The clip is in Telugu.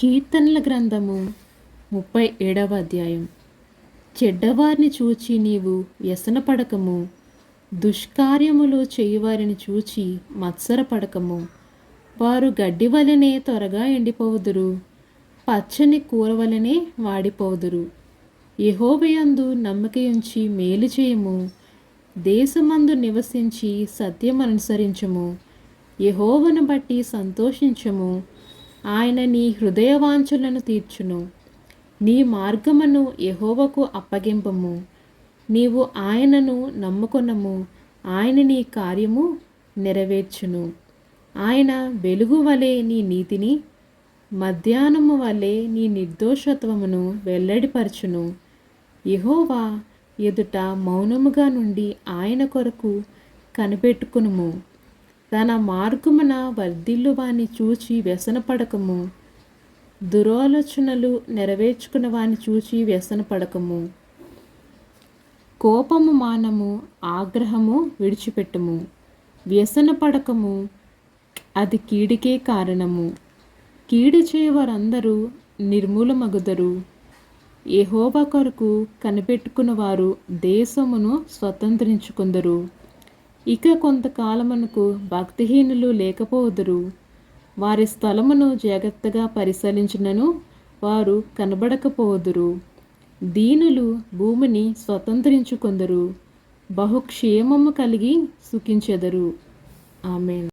కీర్తనల గ్రంథము 37వ అధ్యాయం. చెడ్డవారిని చూచి నీవు వ్యసనపడకము, దుష్కార్యములు చేయువారిని చూచి మత్సరపడకము. వారు గడ్డి వలెనే త్వరగా ఎండిపోవుదురు, పచ్చని కూర వలెనే వాడిపోవుదురు. యెహోవాయందు నమ్మకయుంచి మేలు చేయము, దేశమందు నివసించి సత్యమనుసరించుము. యెహోవాను బట్టి సంతోషించుము, ఆయన నీ హృదయవాంఛలను తీర్చును. నీ మార్గమును యెహోవాకు అప్పగింపము, నీవు ఆయనను నమ్ముకొనము, ఆయన నీ కార్యము నెరవేర్చును. ఆయన వెలుగు వలె నీ నీతిని, మధ్యాహ్నము వలె నీ నిర్దోషత్వమును వెల్లడిపరచును. యెహోవా ఎదుట మౌనముగా నుండి ఆయన కొరకు కనిపెట్టుకునుము. తన మార్గమున వర్ధిల్లువాని చూచి వ్యసనపడకము, దురాలోచనలు నెరవేర్చుకున్న వాని చూచి వ్యసనపడకము. కోపము మానము, ఆగ్రహము విడిచిపెట్టుము. వ్యసనపడకము, అది కీడుకే కారణము. కీడు చేయవారందరూ నిర్మూలమగుదరు. యెహోవా కొరకు కనిపెట్టుకున్న వారు దేశమును స్వతంత్రించుకుందరు. ఇక కొంతకాలమునకు భక్తిహీనులు లేకపోదురు. వారి స్థలమును జాగ్రత్తగా పరిశీలించినను వారు కనబడకపోదురు. దీనులు భూమిని స్వతంత్రించుకొందరు, బహుక్షేమము కలిగి సుఖించెదరు. ఆమేన్.